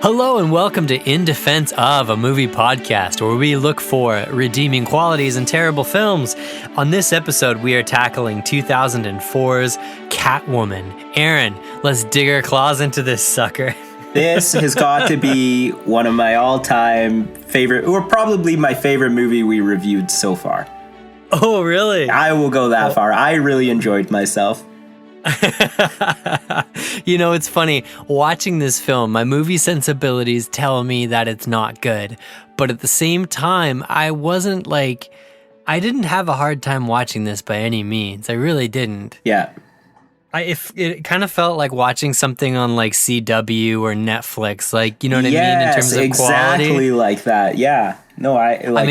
Hello and welcome to In Defense of, a movie podcast where we look for redeeming qualities in terrible films. On this episode, we are tackling 2004's Catwoman. Aaron, let's dig our claws into this sucker. This has got to be one of my all-time favorite, or probably my favorite movie we reviewed so far. Oh, really? I will go that far. I really enjoyed myself. You know, it's funny, watching this film, my movie sensibilities tell me that it's not good. But at the same time, I didn't have a hard time watching this by any means. I really didn't. Yeah. It kind of felt like watching something on like CW or Netflix, like, you know what I mean, in terms of quality. Exactly like that. Yeah. No, I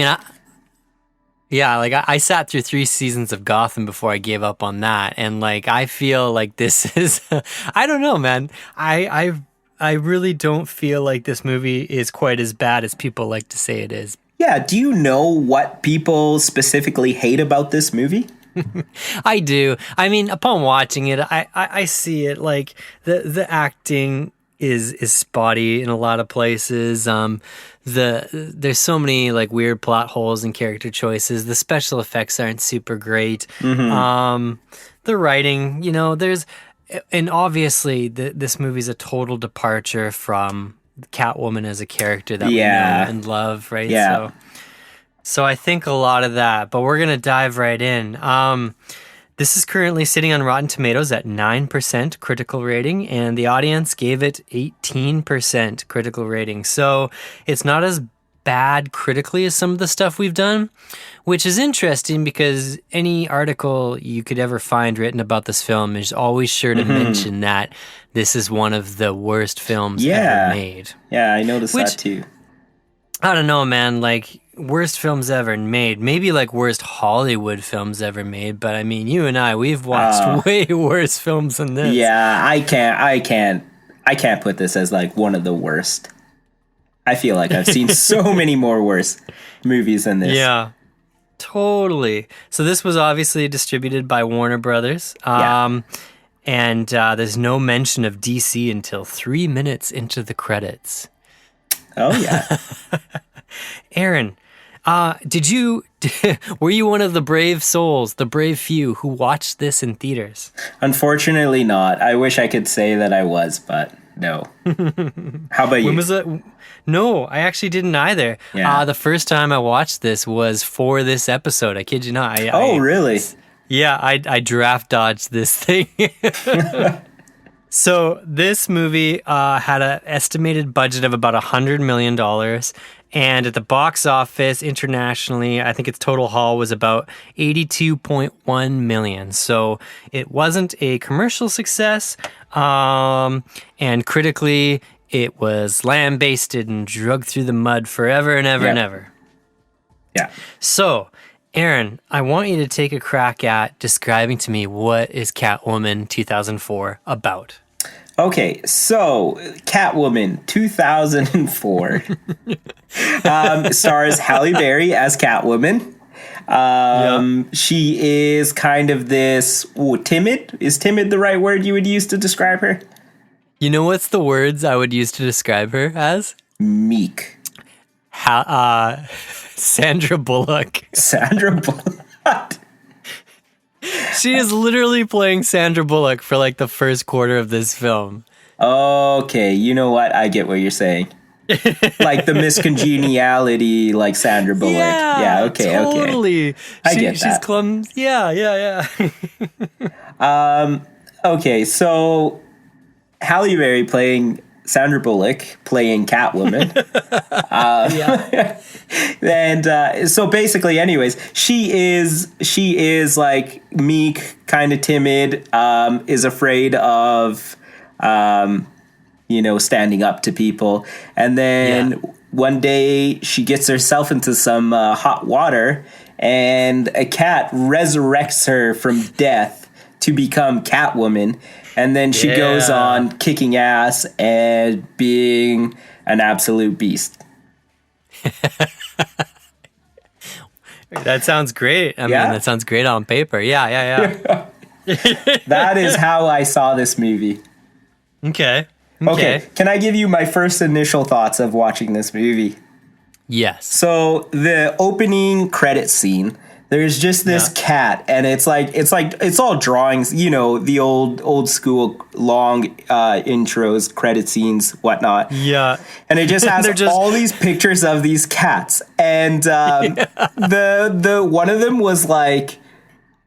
sat through 3 seasons of Gotham before I gave up on that, and like I feel like this is I don't know, man. I really don't feel like this movie is quite as bad as people like to say it is. Yeah, do you know what people specifically hate about this movie? I do. I mean, upon watching it, I see it like the acting is spotty in a lot of places. There's so many like weird plot holes and character choices. The special effects aren't super great. Mm-hmm. The writing, you know, and obviously this movie's a total departure from Catwoman as a character that we know and love, right? Yeah. So I think a lot of that, but we're gonna dive right in. This is currently sitting on Rotten Tomatoes at 9% critical rating, and the audience gave it 18% critical rating. So it's not as bad critically as some of the stuff we've done, which is interesting because any article you could ever find written about this film is always sure to mention that this is one of the worst films ever made. Yeah, I noticed that too. I don't know, man, like, worst films ever made. Maybe like worst Hollywood films ever made, but I mean, you and we've watched way worse films than this. Yeah, I can't put this as like one of the worst. I feel like I've seen so many more worse movies than this. Yeah, totally. So this was obviously distributed by Warner Brothers. And there's no mention of DC until 3 minutes into the credits. Oh, yeah. Aaron, were you one of the brave souls, the brave few who watched this in theaters? Unfortunately not. I wish I could say that I was, but no. How about you? When was it? No, I actually didn't either. Yeah. The first time I watched this was for this episode. I kid you not. Really? Yeah, I draft dodged this thing. So this movie had an estimated budget of about $100 million. And at the box office internationally, I think its total haul was about $82.1 million. So it wasn't a commercial success. And critically, it was lambasted and dragged through the mud forever and ever and ever. Yeah. So, Aaron, I want you to take a crack at describing to me what is Catwoman 2004 about. Okay, so Catwoman 2004 stars Halle Berry as Catwoman. She is kind of this timid. Is timid the right word you would use to describe her? You know what's the words I would use to describe her as? Meek. Sandra Bullock. Sandra Bullock. She is literally playing Sandra Bullock for like the first quarter of this film. Okay, you know what? I get what you're saying. Like the miscongeniality, like Sandra Bullock. Yeah, okay, totally. Okay. I get that. She's clumsy. Yeah. Okay, so Halle Berry playing Sandra Bullock playing Catwoman. And so basically, anyways, she is like meek, kind of timid, is afraid of, standing up to people. And then one day she gets herself into some hot water, and a cat resurrects her from death to become Catwoman. And then she goes on kicking ass and being an absolute beast. That sounds great. I mean, that sounds great on paper. Yeah. That is how I saw this movie. Okay. Okay. Can I give you my first initial thoughts of watching this movie? Yes. So the opening credit scene, there's just this cat, and it's all drawings, you know, the old school long intros, credit scenes, whatnot. Yeah. And it just has all these pictures of these cats, and the one of them was like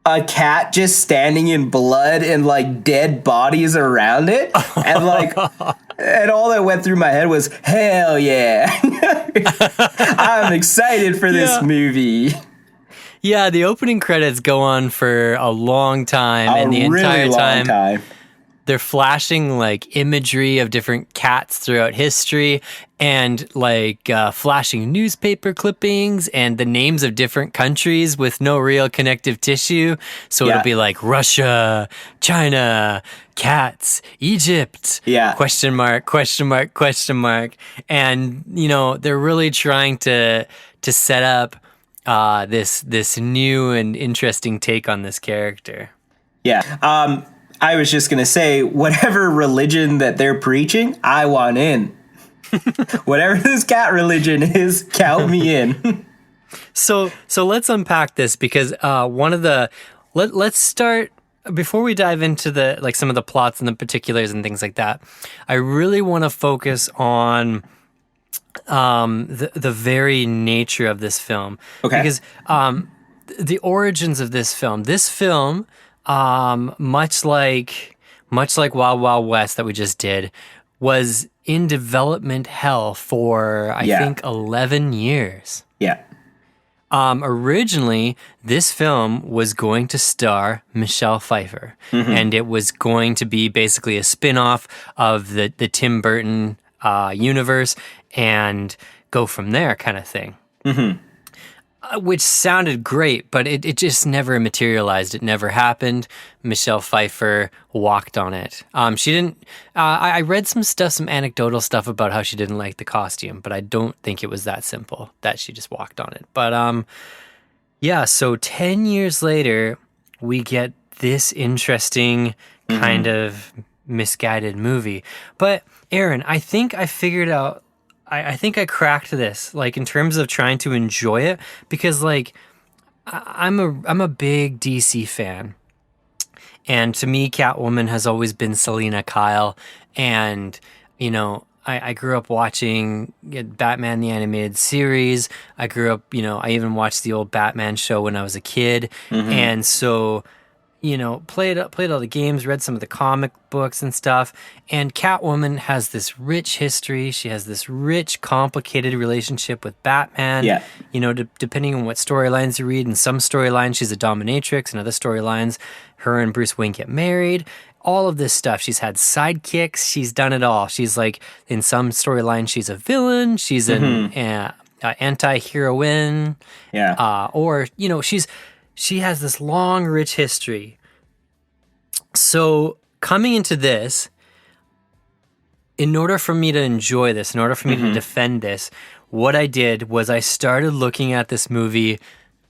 a cat just standing in blood and like dead bodies around it, and like. And all that went through my head was, hell yeah. I'm excited for this movie. Yeah, the opening credits go on for a long time. And the entire time, they're flashing like imagery of different cats throughout history and like flashing newspaper clippings and the names of different countries with no real connective tissue. So it'll be like Russia, China, cats, Egypt, question mark, question mark, question mark. And, you know, they're really trying to set up this new and interesting take on this character. Yeah. I was just going to say, whatever religion that they're preaching, I want in. Whatever this cat religion is, count me in. So let's unpack this, because let's start before we dive into the like some of the plots and the particulars and things like that. I really want to focus on the very nature of this film. Okay. Because the origins of this film. This film, much like Wild Wild West that we just did, was in development hell for I think 11 years. Yeah. Originally, this film was going to star Michelle Pfeiffer, and it was going to be basically a spin-off of the Tim Burton universe and go from there kind of thing. Which sounded great, but it just never materialized. It never happened. Michelle Pfeiffer walked on it. She didn't. I read some anecdotal stuff about how she didn't like the costume, but I don't think it was that simple that she just walked on it. But yeah. So 10 years later, we get this interesting kind of misguided movie. But Aaron, I think I figured out. I think I cracked this, like in terms of trying to enjoy it, because like I'm a big DC fan, and to me, Catwoman has always been Selina Kyle, and you know I grew up watching Batman the Animated Series. I grew up, you know, I even watched the old Batman show when I was a kid, and so. You know, played all the games, read some of the comic books and stuff. And Catwoman has this rich history. She has this rich, complicated relationship with Batman. Yeah. You know, depending on what storylines you read. In some storylines, she's a dominatrix. In other storylines, her and Bruce Wayne get married. All of this stuff. She's had sidekicks. She's done it all. She's like, in some storylines, she's a villain. She's an anti-heroine. Yeah. Or, you know, she has this long, rich history. So coming into this, in order for me to enjoy this, in order for me to defend this, what I did was I started looking at this movie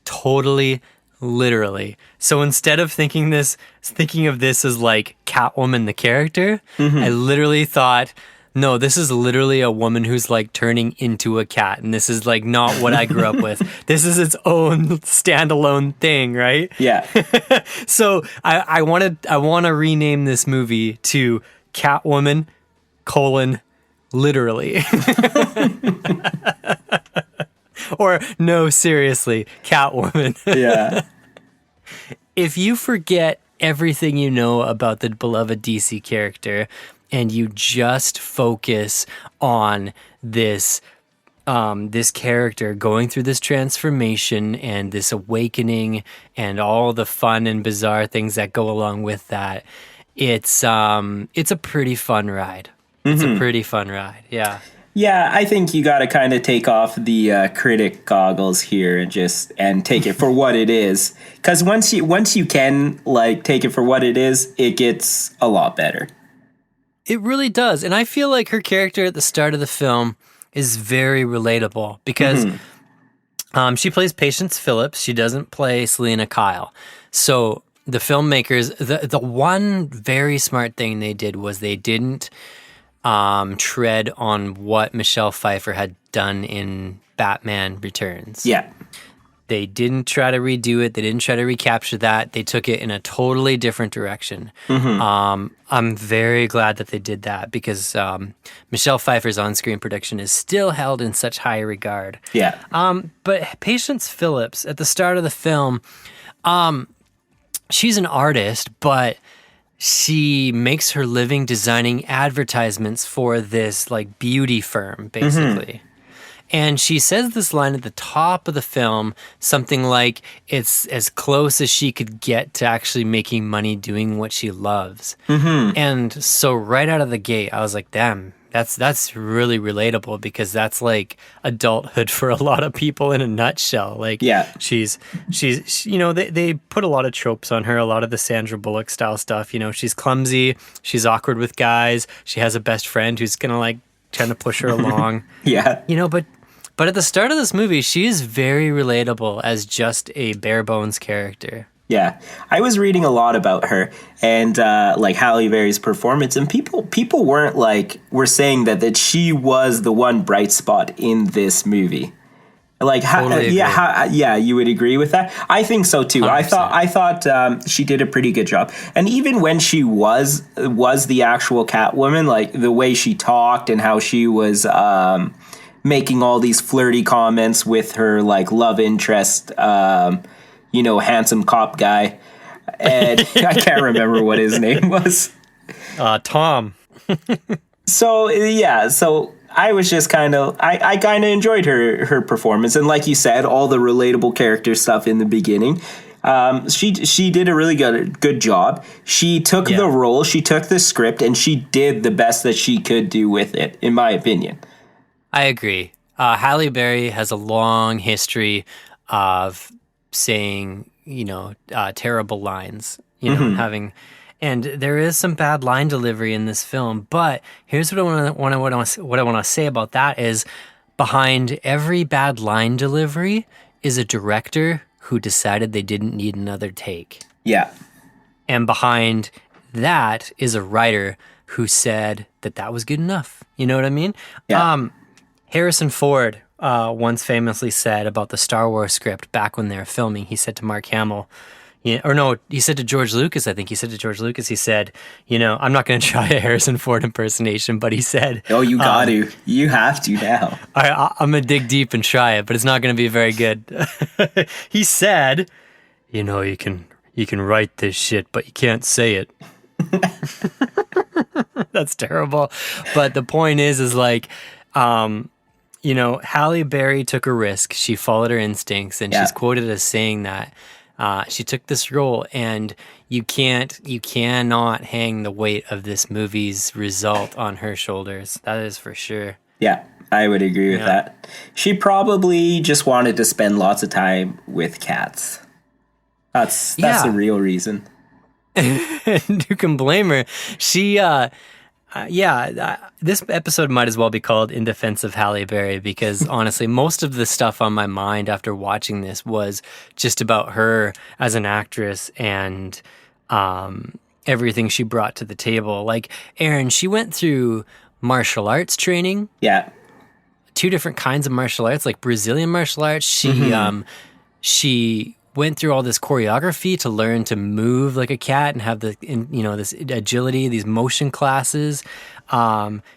totally literally. So instead of thinking of this as like Catwoman the character, I literally thought, no, this is literally a woman who's like turning into a cat, and this is like not what I grew up with. This is its own standalone thing, right? Yeah. So I want to rename this movie to Catwoman: literally. Or no, seriously, Catwoman. Yeah. If you forget everything you know about the beloved DC character, and you just focus on this this character going through this transformation and this awakening and all the fun and bizarre things that go along with that, it's a pretty fun ride. It's a pretty fun ride. Yeah. Yeah, I think you got to kind of take off the critic goggles here and take it for what it is. Because once you can like take it for what it is, it gets a lot better. It really does. And I feel like her character at the start of the film is very relatable because she plays Patience Phillips. She doesn't play Selina Kyle. So the filmmakers, the one very smart thing they did was they didn't tread on what Michelle Pfeiffer had done in Batman Returns. Yeah. They didn't try to redo it. They didn't try to recapture that. They took it in a totally different direction. I'm very glad that they did that because Michelle Pfeiffer's on-screen production is still held in such high regard. Yeah. But Patience Phillips, at the start of the film, she's an artist, but she makes her living designing advertisements for this like beauty firm, basically. And she says this line at the top of the film, something like, it's as close as she could get to actually making money doing what she loves. And so right out of the gate, I was like, damn, that's really relatable because that's like adulthood for a lot of people in a nutshell. Like, she's you know, they put a lot of tropes on her, a lot of the Sandra Bullock style stuff. You know, she's clumsy, she's awkward with guys, she has a best friend who's gonna like trying to push her along. You know, but at the start of this movie, she is very relatable as just a bare bones character. Yeah, I was reading a lot about her and like Halle Berry's performance, and people were saying that she was the one bright spot in this movie. Like, you would agree with that? I think so too. 100%. I thought she did a pretty good job, and even when she was the actual Catwoman, like the way she talked and how she was making all these flirty comments with her like love interest, handsome cop guy, and I can't remember what his name was. Tom. So I was just I kind of enjoyed her performance, and like you said, all the relatable character stuff in the beginning. She did a really good job. She took the role, she took the script, and she did the best that she could do with it, in my opinion. I agree. Halle Berry has a long history of saying, terrible lines, having, and there is some bad line delivery in this film. But here's what I want to say about that is, behind every bad line delivery is a director who decided they didn't need another take. Yeah. And behind that is a writer who said that was good enough. You know what I mean? Yeah. Harrison Ford once famously said about the Star Wars script back when they were filming, he said to Mark Hamill, he said to George Lucas, I think he said to George Lucas, he said, I'm not going to try a Harrison Ford impersonation, but he said... Oh, you got to. You have to now. I'm going to dig deep and try it, but it's not going to be very good. He said, you can write this shit, but you can't say it. That's terrible. But the point is like... Halle Berry took a risk. She followed her instincts, and she's quoted as saying that she took this role, and you cannot hang the weight of this movie's result on her shoulders. That is for sure. Yeah, I would agree with that. She probably just wanted to spend lots of time with cats. That's the real reason. And who can blame her? She... this episode might as well be called In Defense of Halle Berry because honestly, most of the stuff on my mind after watching this was just about her as an actress and everything she brought to the table. Like, Aaron, she went through martial arts training. Yeah. 2 different kinds of martial arts, like Brazilian martial arts. She went through all this choreography to learn to move like a cat and have this agility, these motion classes.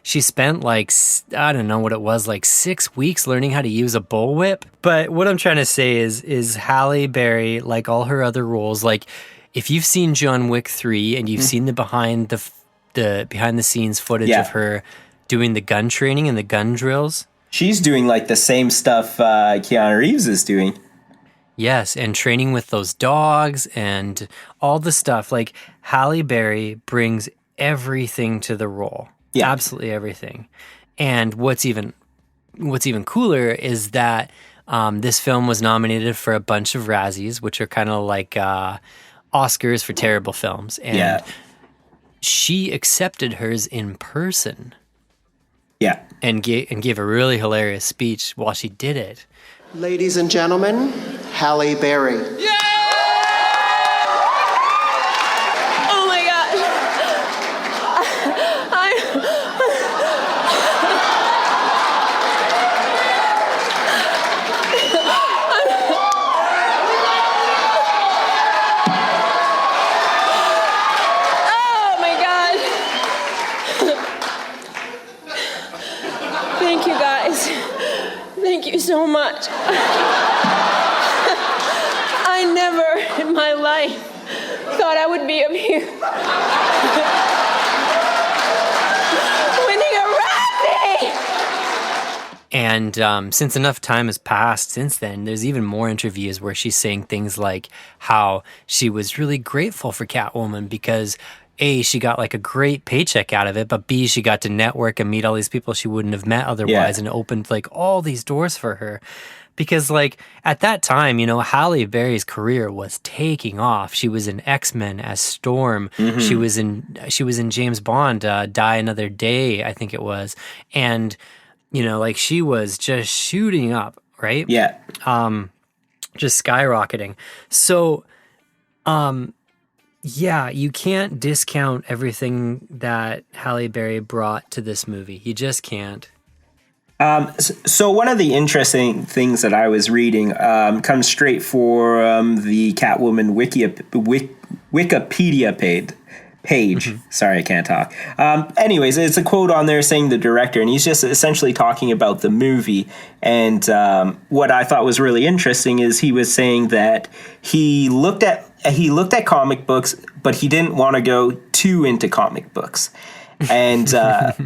She spent like 6 weeks learning how to use a bullwhip. But what I'm trying to say is Halle Berry, like all her other roles, like if you've seen John Wick 3 and you've seen the behind the scenes footage of her doing the gun training and the gun drills, she's doing like the same stuff Keanu Reeves is doing. Yes, and training with those dogs and all the stuff. Like, Halle Berry brings everything to the role. Yeah. Absolutely everything. And what's even cooler is that this film was nominated for a bunch of Razzies, which are kind of like Oscars for terrible films. And she accepted hers in person. Yeah. And gave a really hilarious speech while she did it. Ladies and gentlemen, Halle Berry. Yeah! Oh my God. Thank you, guys. Thank you so much. I never in my life thought I would be up here winning a Razzie. And since enough time has passed since then, there's even more interviews where she's saying things like how she was really grateful for Catwoman because A, she got like a great paycheck out of it, but B, she got to network and meet all these people she wouldn't have met otherwise, and it opened like all these doors for her. Because like at that time, you know, Halle Berry's career was taking off. She was in X-Men as Storm. She was in James Bond, Die Another Day, I think it was. And, you know, like she was just shooting up, right? Yeah. Just skyrocketing. So, yeah, you can't discount everything that Halle Berry brought to this movie. You just can't. So one of the interesting things that I was reading comes straight from the Catwoman Wikipedia page. Sorry, I can't talk. Anyways, it's a quote on there saying the director, and he's just essentially talking about the movie. And what I thought was really interesting is he was saying that he looked at comic books, but he didn't want to go too into comic books. And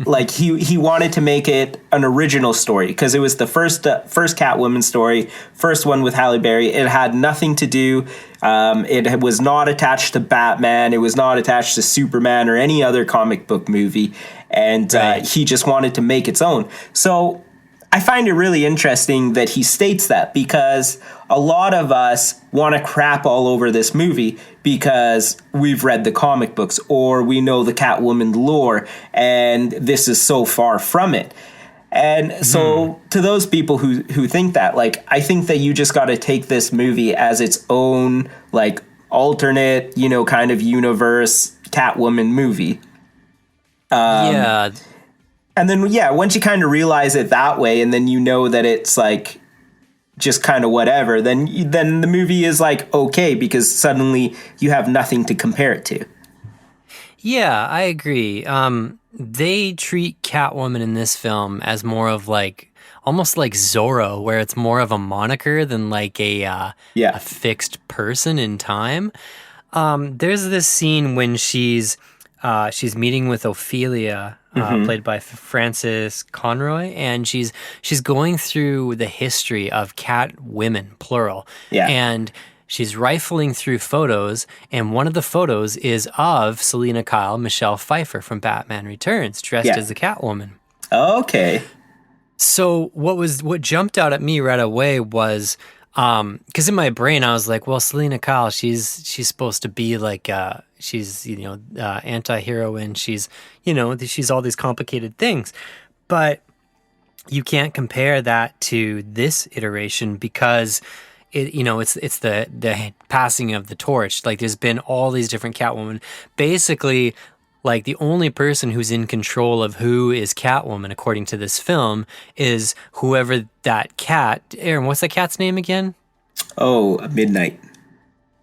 like he wanted to make it an original story because it was the first Catwoman story, first one with Halle Berry. It had nothing to do. It was not attached to Batman. It was not attached to Superman or any other comic book movie. And he just wanted to make its own. So I find it really interesting that he states that because a lot of us want to crap all over this movie because we've read the comic books or we know the Catwoman lore and this is so far from it. And so to those people who think that, like, I think that you just got to take this movie as its own, like, alternate, you know, kind of universe Catwoman movie. Yeah. And then, yeah, once you kind of realize it that way, and then you know that it's like just kind of whatever, then the movie is like okay because suddenly you have nothing to compare it to. Yeah, I agree. They treat Catwoman in this film as more of like almost like Zorro, where it's more of a moniker than like a fixed person in time. There's this scene when she's meeting with Ophelia. Played by Frances Conroy, and she's going through the history of cat women, plural. Yeah. And she's rifling through photos, and one of the photos is of Selena Kyle, Michelle Pfeiffer from Batman Returns, dressed as the Catwoman. Okay. So what jumped out at me right away was because in my brain I was like, well, Selena Kyle, she's supposed to be like she's, you know, anti-heroine. She's, you know, she's all these complicated things. But you can't compare that to this iteration because it, you know, it's the passing of the torch. Like there's been all these different Catwoman. Basically, like the only person who's in control of who is Catwoman, according to this film, is whoever that cat. Aaron, what's that cat's name again? Oh, Midnight.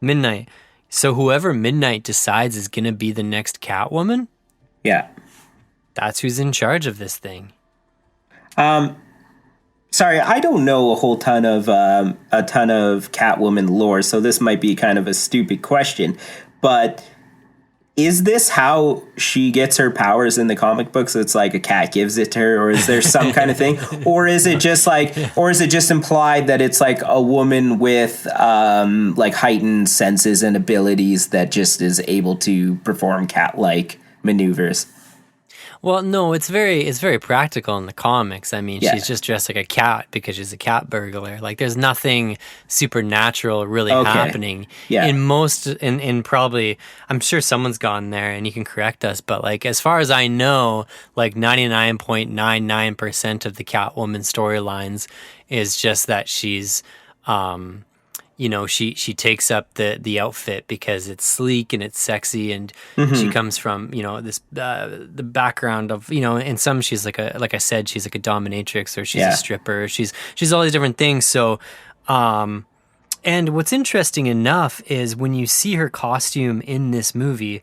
Midnight. So whoever Midnight decides is going to be the next Catwoman? Yeah. That's who's in charge of this thing. Sorry, I don't know a ton of Catwoman lore, so this might be kind of a stupid question, but is this how she gets her powers in the comic books? It's like a cat gives it to her, or is there some kind of thing? Or is it just implied that it's like a woman with like heightened senses and abilities that just is able to perform cat-like maneuvers? Well, no, it's very practical in the comics. I mean, she's just dressed like a cat because she's a cat burglar. Like, there's nothing supernatural really happening. Yeah. In probably, I'm sure someone's gone there and you can correct us, but like, as far as I know, like 99.99% of the Catwoman storylines is just that she's, you know, she takes up the outfit because it's sleek and it's sexy, and she comes from, you know, this the background of, you know, in some she's like I said, she's like a dominatrix, or she's a stripper. She's all these different things. So, and what's interesting enough is when you see her costume in this movie,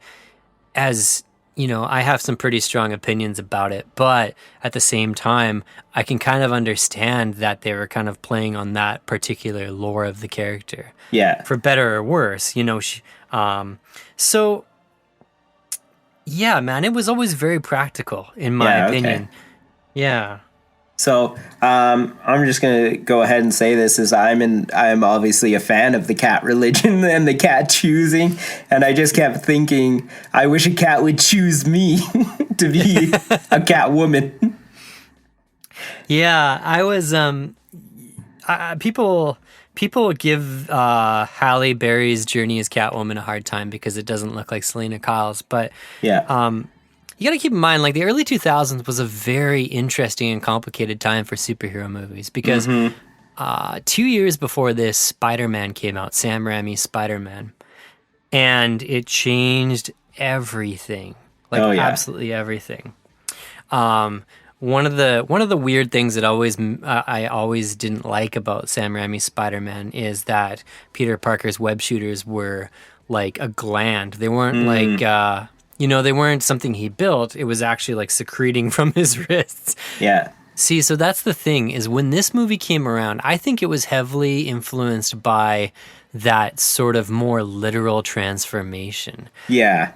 as I have some pretty strong opinions about it, but at the same time, I can kind of understand that they were kind of playing on that particular lore of the character. Yeah. For better or worse, so yeah, man, it was always very practical in my opinion. Okay. Yeah. So I'm just gonna go ahead and say this is I'm obviously a fan of the cat religion and the cat choosing, and I just kept thinking I wish a cat would choose me to be a cat woman. Yeah, I was people give Halle Berry's journey as Catwoman a hard time because it doesn't look like Selena Kyle's, but Yeah. you got to keep in mind, like the early 2000s was a very interesting and complicated time for superhero movies because 2 years before this, Spider-Man came out, Sam Raimi's Spider-Man, and it changed everything, like absolutely everything. One of the weird things that I always didn't like about Sam Raimi's Spider-Man is that Peter Parker's web shooters were like a gland. They weren't like they weren't something he built. It was actually like secreting from his wrists. Yeah. See, so that's the thing is when this movie came around, I think it was heavily influenced by that sort of more literal transformation. Yeah.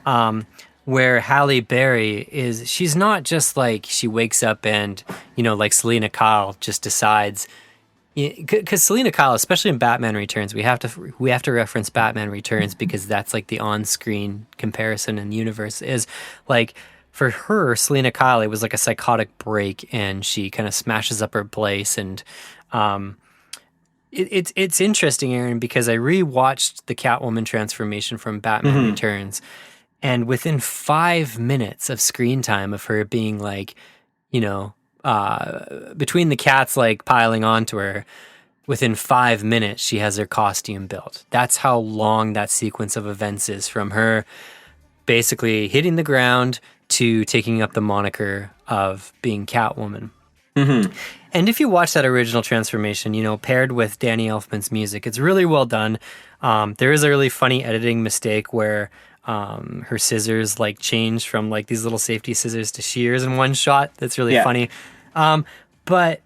Where Halle Berry she's not just like she wakes up and, like Selena Kyle just decides. Because Selena Kyle, especially in Batman Returns, we have to reference Batman Returns because that's like the on-screen comparison in the universe is like for her, Selena Kyle, it was like a psychotic break and she kind of smashes up her place. And it's interesting, Aaron, because I rewatched the Catwoman transformation from Batman Returns, and within 5 minutes of screen time of her being like, between the cats like piling onto her, within 5 minutes she has her costume built. That's how long that sequence of events is, from her basically hitting the ground to taking up the moniker of being Catwoman. And if you watch that original transformation, paired with Danny Elfman's music, it's really well done. There is a really funny editing mistake where her scissors like change from like these little safety scissors to shears in one shot. That's really funny. But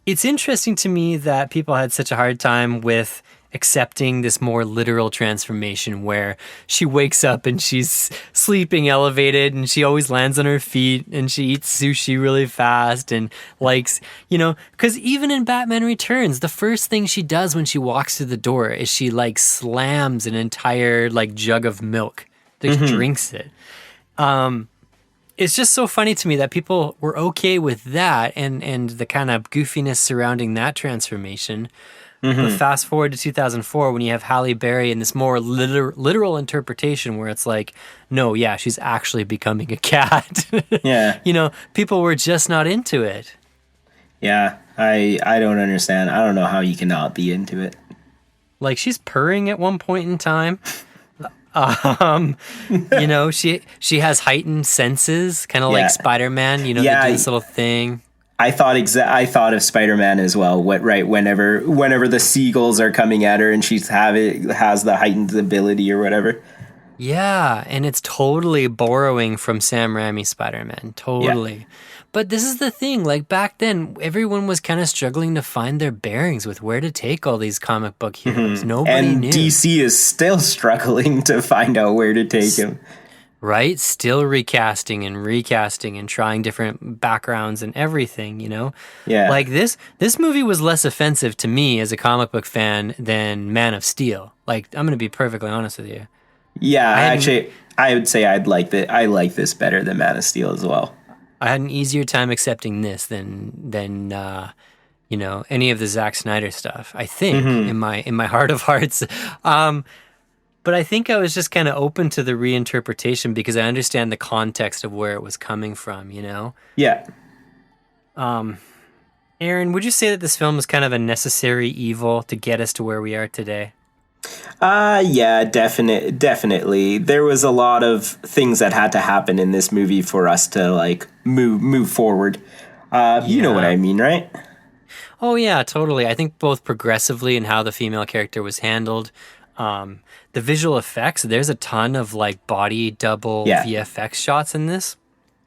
it's interesting to me that people had such a hard time with accepting this more literal transformation where she wakes up and she's sleeping elevated and she always lands on her feet and she eats sushi really fast and likes, because even in Batman Returns, the first thing she does when she walks through the door is she like slams an entire like jug of milk, just drinks it. It's just so funny to me that people were okay with that and the kind of goofiness surrounding that transformation. But fast forward to 2004 when you have Halle Berry in this more literal interpretation where it's like, no, yeah, she's actually becoming a cat. Yeah. People were just not into it. Yeah, I don't understand. I don't know how you cannot be into it. Like she's purring at one point in time. She has heightened senses, kind of like Spider-Man. They do this little thing. I thought of Spider-Man as well. Whenever the seagulls are coming at her and has the heightened ability or whatever. Yeah, and it's totally borrowing from Sam Raimi's Spider-Man. Totally. Yeah. But this is the thing, like back then, everyone was kind of struggling to find their bearings with where to take all these comic book heroes. Nobody knew. And DC is still struggling to find out where to take him. Right? Still recasting and trying different backgrounds and everything, Yeah. Like this movie was less offensive to me as a comic book fan than Man of Steel. Like, I'm going to be perfectly honest with you. Yeah, I would say I like this better than Man of Steel as well. I had an easier time accepting this than any of the Zack Snyder stuff, I think, in my heart of hearts. But I think I was just kind of open to the reinterpretation because I understand the context of where it was coming from, Yeah. Aaron, would you say that this film is kind of a necessary evil to get us to where we are today? Yeah, definitely. There was a lot of things that had to happen in this movie for us to like move forward. You know what I mean, right? Oh yeah, totally. I think both progressively and how the female character was handled. The visual effects, there's a ton of like body double VFX shots in this.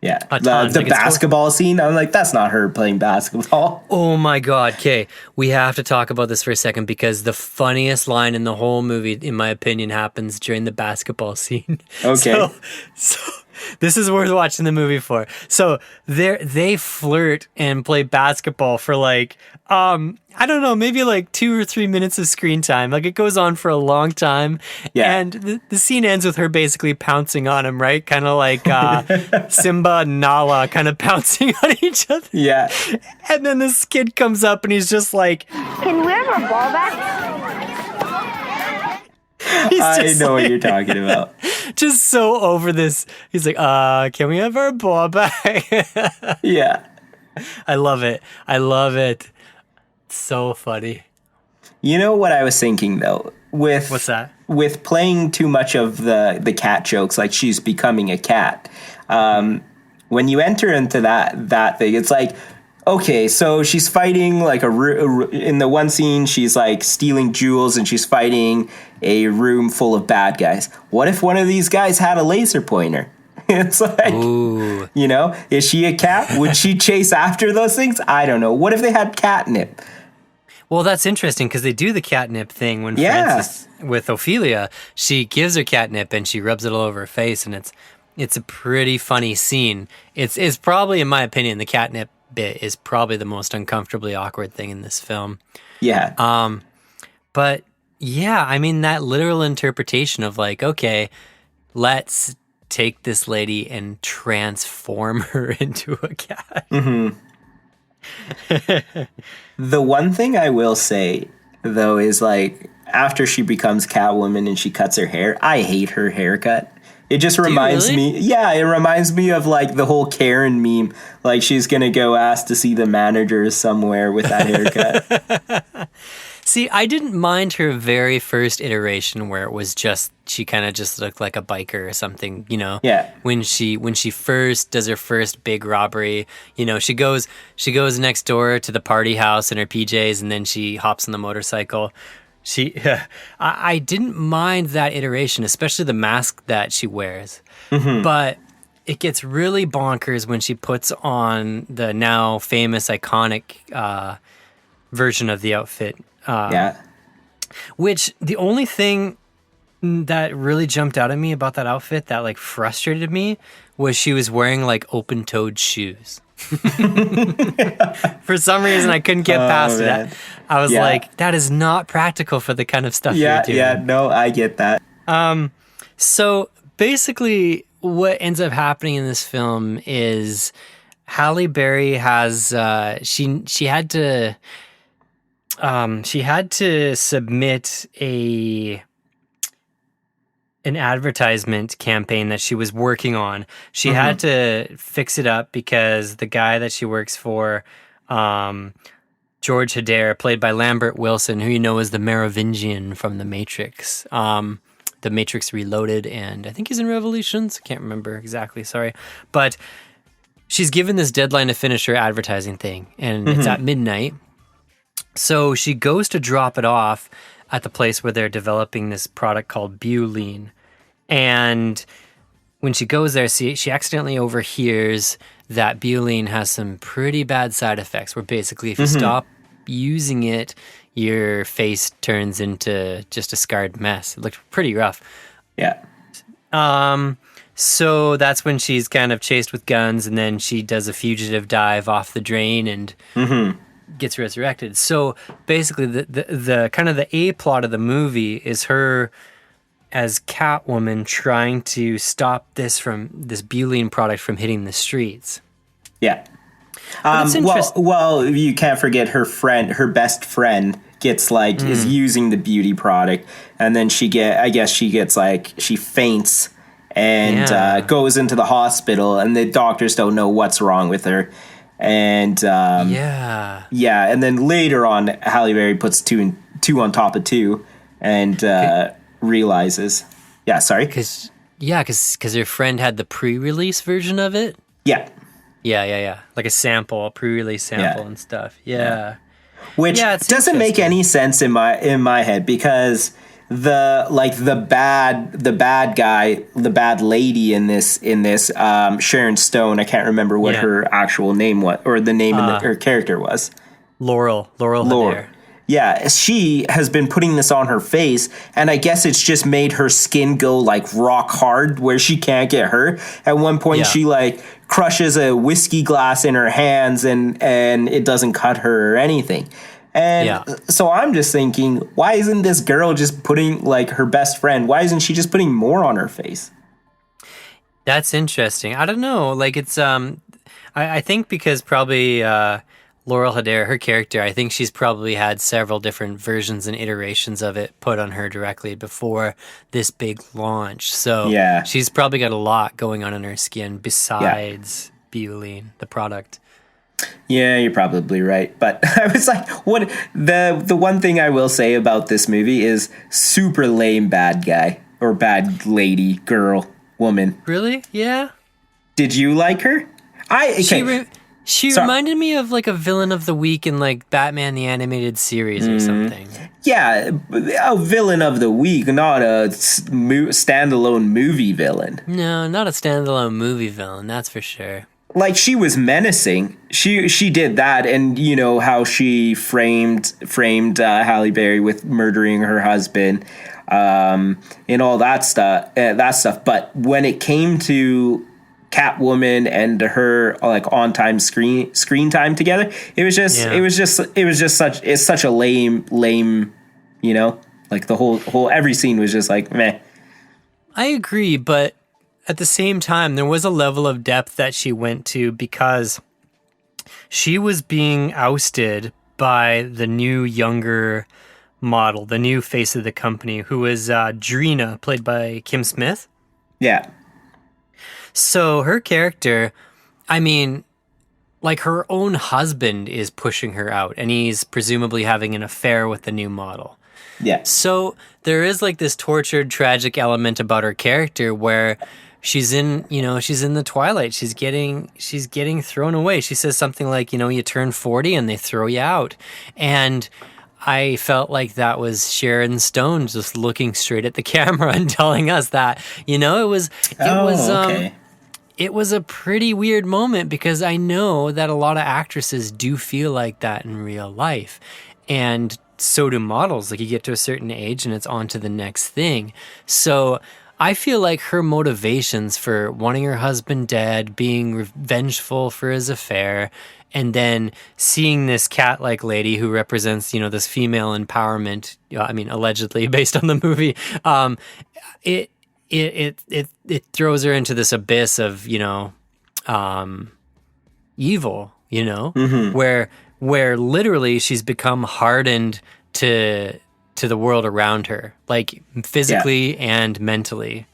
Yeah, A ton. the Like, it's basketball scene, I'm like, that's not her playing basketball. Oh my God. Okay. We have to talk about this for a second because the funniest line in the whole movie, in my opinion, happens during the basketball scene. Okay. So this is worth watching the movie for. So they flirt and play basketball for like, I don't know, maybe like 2 or 3 minutes of screen time. Like it goes on for a long time. Yeah. And the scene ends with her basically pouncing on him, right? Kind of like Simba and Nala kind of pouncing on each other. Yeah. And then this kid comes up and he's just like, Can we have our ball back? I know what you're talking about. just so over this. He's like, can we have our ball back? Yeah. I love it. I love it. It's so funny. You know what I was thinking though? With What's that? With playing too much of the cat jokes, like she's becoming a cat. When you enter into that thing, it's like, okay, so she's fighting like in the one scene, she's like stealing jewels and she's fighting a room full of bad guys. What if one of these guys had a laser pointer? It's like, Ooh. you know, is she a cat? Would she chase after those things? I don't know. What if they had catnip? Well, that's interesting because they do the catnip thing when Frances, with Ophelia, she gives her catnip and she rubs it all over her face, and it's a pretty funny scene. It's probably, in my opinion, the catnip bit is probably the most uncomfortably awkward thing in this film. Yeah. But yeah, I mean, that literal interpretation of like, okay, let's take this lady and transform her into a cat. Mm-hmm. The one thing I will say, though, is like after she becomes Catwoman and she cuts her hair, I hate her haircut. It just reminds me, it reminds me of like the whole Karen meme. Like she's going to go ask to see the manager somewhere with that haircut. See, I didn't mind her very first iteration where it was just, she kind of just looked like a biker or something, you know? Yeah. When she first does her first big robbery, you know, she goes next door to the party house in her PJs and then she hops on the motorcycle. I didn't mind that iteration, especially the mask that she wears. Mm-hmm. But it gets really bonkers when she puts on the now famous iconic version of the outfit. Which the only thing that really jumped out at me about that outfit that like frustrated me was she was wearing like open-toed shoes. For some reason I couldn't get past it. I was like, that is not practical for the kind of stuff you're doing. Yeah, no, I get that. So basically what ends up happening in this film is Halle Berry has she had to submit an advertisement campaign that she was working on. She had to fix it up because the guy that she works for, George Hedera, played by Lambert Wilson, who you know is the Merovingian from The Matrix, The Matrix Reloaded, and I think he's in Revolutions. I can't remember exactly, sorry. But she's given this deadline to finish her advertising thing, and it's at midnight. So she goes to drop it off at the place where they're developing this product called Butylene. And when she goes there, she accidentally overhears that Butylene has some pretty bad side effects where basically if you stop using it, your face turns into just a scarred mess. It looked pretty rough. Yeah. So that's when she's kind of chased with guns, and then she does a fugitive dive off the drain and gets resurrected. So basically the kind of the A plot of the movie is her as Catwoman trying to stop this Butylene product from hitting the streets. Yeah. Well, you can't forget her best friend gets like is using the beauty product, and then she gets like she faints and goes into the hospital, and the doctors don't know what's wrong with her. And and then later on, Halle Berry puts two on top of two, and realizes, because her friend had the pre-release version of it. Yeah, like a pre-release sample and stuff. Which doesn't make any sense in my head, because the bad lady in this Sharon Stone. I can't remember what her actual name was, or the name her character was. Laurel Adair. Yeah, she has been putting this on her face, and I guess it's just made her skin go like rock hard where she can't get hurt. At one point, she like crushes a whiskey glass in her hands, and it doesn't cut her or anything. And so I'm just thinking, why isn't this girl just putting, like, her best friend, why isn't she just putting more on her face? That's interesting. I don't know. Like, it's I think because probably Laurel Adair, her character, I think she's probably had several different versions and iterations of it put on her directly before this big launch. So she's probably got a lot going on in her skin besides Butylene, the product. Yeah, you're probably right. But I was like, what the one thing I will say about this movie is super lame bad guy or bad lady, girl, woman. Really? Yeah. Did you like her? She reminded me of like a villain of the week in like Batman the Animated Series or something. Yeah, a villain of the week, not a standalone movie villain. No, not a standalone movie villain, that's for sure. Like, she was menacing. She did that, and you know how she framed Halle Berry with murdering her husband, and all that stuff. But when it came to Catwoman and her like on time screen time together, it was just such a lame, you know, like the whole every scene was just like meh. I agree, but at the same time, there was a level of depth that she went to because she was being ousted by the new younger model, the new face of the company, who was Drina, played by Kim Smith. Yeah. So her character, I mean, like her own husband is pushing her out, and he's presumably having an affair with the new model. Yeah. So there is like this tortured, tragic element about her character where she's in the twilight. She's getting thrown away. She says something like, you turn 40 and they throw you out. And I felt like that was Sharon Stone just looking straight at the camera and telling us that, it was a pretty weird moment because I know that a lot of actresses do feel like that in real life. And so do models. Like, you get to a certain age and it's on to the next thing. So I feel like her motivations for wanting her husband dead, being revengeful for his affair, and then seeing this cat-like lady who represents, this female empowerment, allegedly based on the movie, it throws her into this abyss of, evil, where literally she's become hardened to the world around her, like physically and mentally.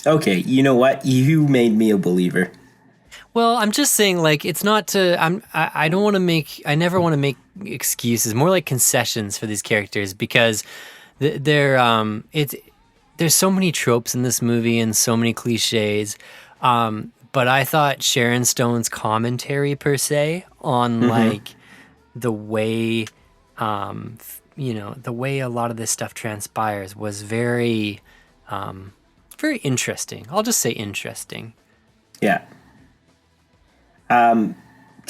Okay, you know what? You made me a believer. Well, I'm just saying, like, it's not to. I don't want to make. I never want to make excuses. More like concessions for these characters because there's so many tropes in this movie and so many cliches. But I thought Sharon Stone's commentary per se on like the way, the way a lot of this stuff transpires was very, very interesting. I'll just say interesting. Yeah. Can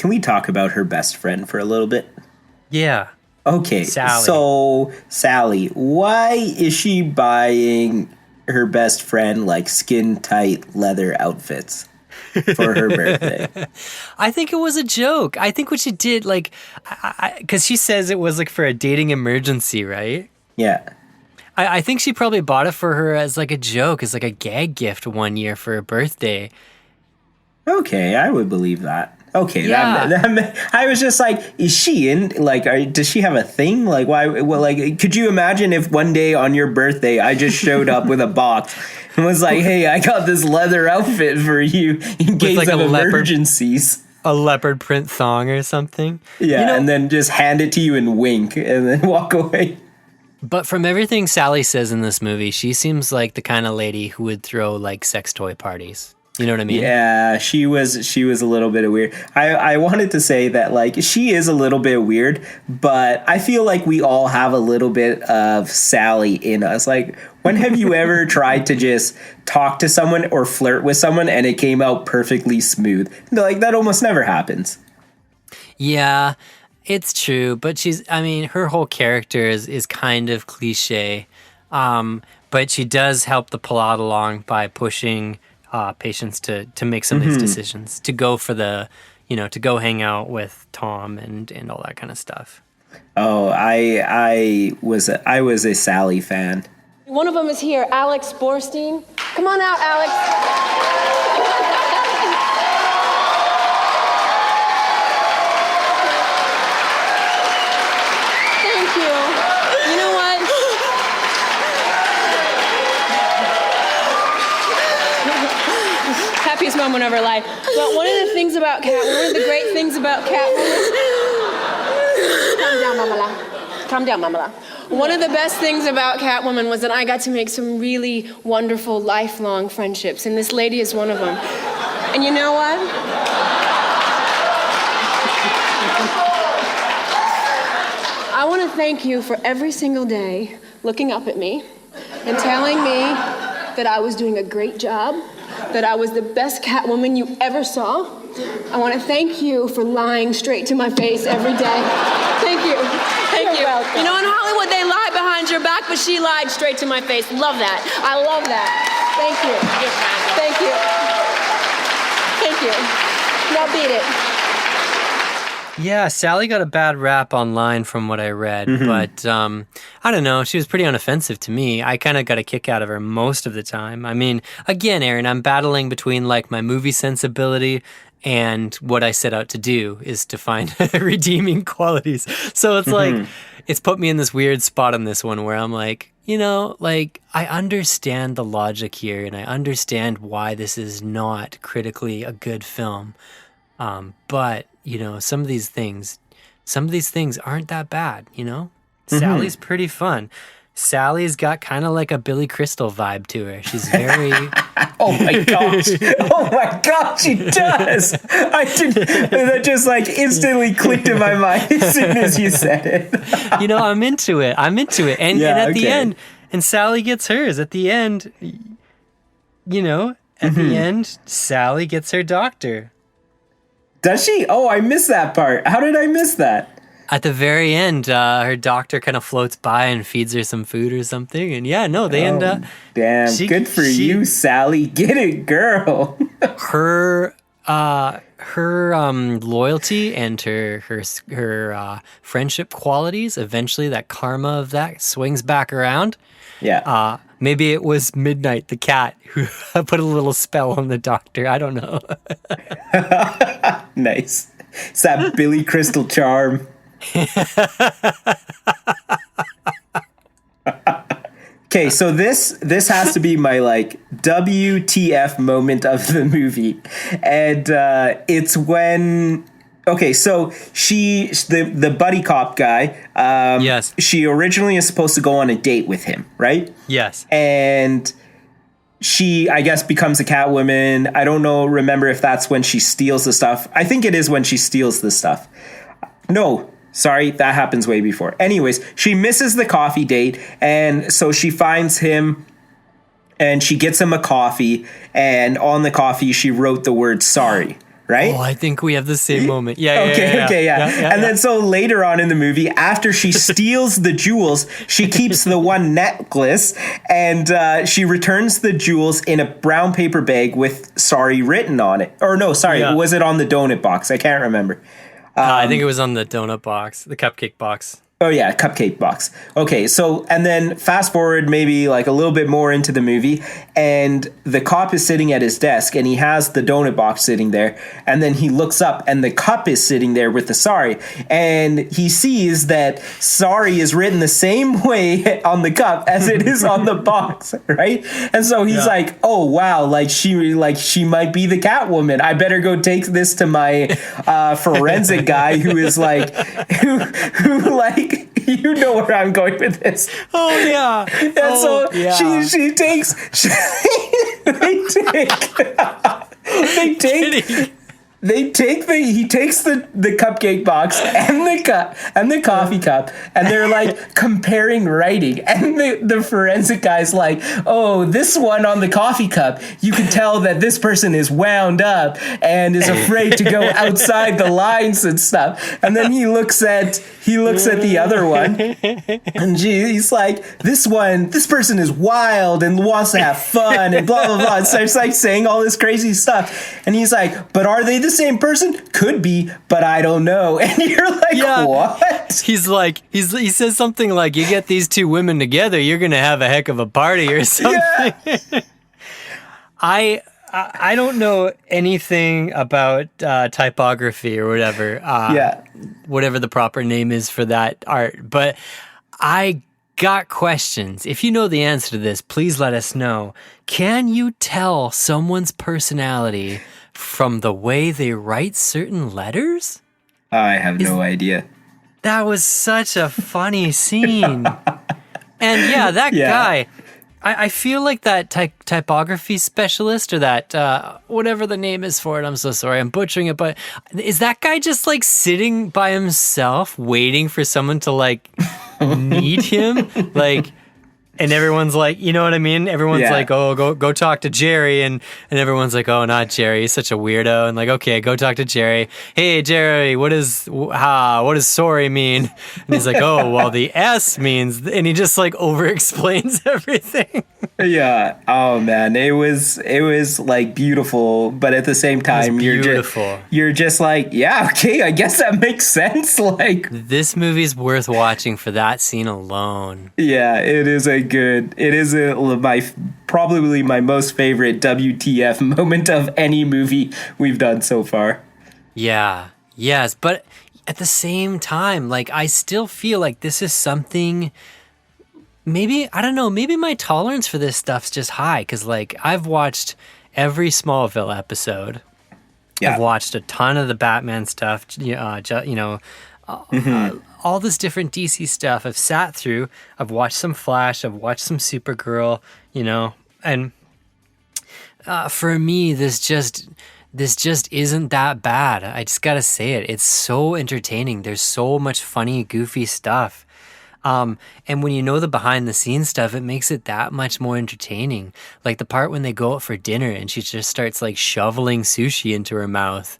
we talk about her best friend for a little bit? Yeah. Okay. Sally. So, Sally, why is she buying her best friend like skin tight leather outfits for her birthday? I think it was a joke. I think what she did, like, because she says it was like for a dating emergency, right? Yeah. I think she probably bought it for her as like a joke, as like a gag gift one year for her birthday. Okay, I would believe that. Okay, yeah. I was just like, is she in? Like, does she have a thing? Like, why? Well, like, could you imagine if one day on your birthday I just showed up with a box and was like, "Hey, I got this leather outfit for you in case like of emergencies." A leopard print thong or something. Yeah, and then just hand it to you and wink and then walk away. But from everything Sally says in this movie, she seems like the kind of lady who would throw like sex toy parties. You know what I mean? Yeah, she was a little bit weird. I wanted to say that, like, she is a little bit weird, but I feel like we all have a little bit of Sally in us. Like, when have you ever tried to just talk to someone or flirt with someone and it came out perfectly smooth? Like, that almost never happens. Yeah, it's true, but her whole character is kind of cliche. But she does help the plot along by pushing patients to make some of these decisions, to go for to go hang out with Tom and all that kind of stuff. Oh, I was a Sally fan. One of them is here, Alex Borstein. Come on out, Alex. Thank you. You know what? Happiest moment of her life. But one of the great things about Catwoman. Calm down, Mamala. One of the best things about Catwoman was that I got to make some really wonderful lifelong friendships, and this lady is one of them. And you know what? I want to thank you for every single day looking up at me and telling me that I was doing a great job, that I was the best Catwoman you ever saw. I want to thank you for lying straight to my face every day. Thank you. Thank you. You know, in Hollywood, they lie behind your back, but she lied straight to my face. Love that. I love that. Thank you. Thank you. Thank you. Now beat it. Yeah, Sally got a bad rap online from what I read, but I don't know. She was pretty unoffensive to me. I kind of got a kick out of her most of the time. I mean, again, Aaron, I'm battling between like my movie sensibility and what I set out to do is to find redeeming qualities. So it's like, it's put me in this weird spot on this one where I'm like, like I understand the logic here and I understand why this is not critically a good film. But some of these things aren't that bad, Sally's pretty fun. Sally's got kind of like a Billy Crystal vibe to her. She's very... Oh my gosh, she does. That just like instantly clicked in my mind as soon as you said it. I'm into it. And at the end, and Sally gets hers at the end, the end, Sally gets her doctor. Does she? Oh, I missed that part. How did I miss that? At the very end, her doctor kind of floats by and feeds her some food or something. And they end up... Damn, good for you, Sally. Get it, girl. her loyalty and her friendship qualities, eventually that karma of that swings back around. Yeah. Maybe it was Midnight, the cat, who put a little spell on the doctor. I don't know. Nice. It's that Billy Crystal charm. Okay, so this has to be my like WTF moment of the movie, and it's when so the buddy cop guy, yes, she originally is supposed to go on a date with him, right? Yes, and she, I guess, becomes a Catwoman. I don't remember if that's when she steals the stuff. I think it is when she steals the stuff. No. Sorry, that happens way before. Anyways, she misses the coffee date, and so she finds him, and she gets him a coffee, and on the coffee, she wrote the word sorry, right? Oh, I think we have the same moment. Yeah. And then so later on in the movie, after she steals the jewels, she keeps the one necklace, and she returns the jewels in a brown paper bag with sorry written on it. Or no, sorry, was it on the donut box? I can't remember. I think it was on the donut box, the cupcake box. Oh, yeah, cupcake box. Okay, so, and then fast forward maybe like a little bit more into the movie, and the cop is sitting at his desk, and he has the donut box sitting there, and then he looks up, and the cup is sitting there with the sorry, and he sees that sorry is written the same way on the cup as it is on the box, right? And so he's like, oh, wow, like she might be the Catwoman. I better go take this to my forensic guy who is like, who like, you know where I'm going with this. Oh yeah. And she takes He takes the cupcake box and the coffee cup, and they're like comparing writing, and the forensic guy's like, oh, this one on the coffee cup, you can tell that this person is wound up and is afraid to go outside the lines and stuff. And then he looks at the other one, and he's like, this person is wild and wants to have fun and blah blah blah, and starts like saying all this crazy stuff. And he's like, but are they the same person? Could be, but I don't know. And you're like, what? He's like, he says something like, you get these two women together, you're gonna have a heck of a party or something. Yeah. I don't know anything about typography or whatever. Whatever the proper name is for that art, but I got questions. If you know the answer to this, please let us know. Can you tell someone's personality from the way they write certain letters? I have no idea. That was such a funny scene. And that guy, I feel like that typography specialist, or that, whatever the name is for it, I'm so sorry, I'm butchering it, but is that guy just like sitting by himself waiting for someone to like need him? Like, and everyone's like, you know what I mean? Everyone's like, oh, go talk to Jerry. And everyone's like, oh, not Jerry. He's such a weirdo. And like, okay, go talk to Jerry. Hey, Jerry, what does sorry mean? And he's like, oh, well, the S means, and he just like over explains everything. Yeah. Oh man, it was like beautiful, but at the same time, you're just like, yeah, okay, I guess that makes sense. Like, this movie's worth watching for that scene alone. Yeah, probably my most favorite WTF moment of any movie we've done so far. Yeah. Yes, but at the same time, like, I still feel like this is something. Maybe, I don't know, maybe my tolerance for this stuff's just high, because, like, I've watched every Smallville episode. Yeah. I've watched a ton of the Batman stuff, all this different DC stuff I've sat through. I've watched some Flash, I've watched some Supergirl, and for me, this just isn't that bad. I just gotta say it. It's so entertaining. There's so much funny, goofy stuff. And when you know the behind the scenes stuff, it makes it that much more entertaining. Like the part when they go out for dinner and she just starts like shoveling sushi into her mouth.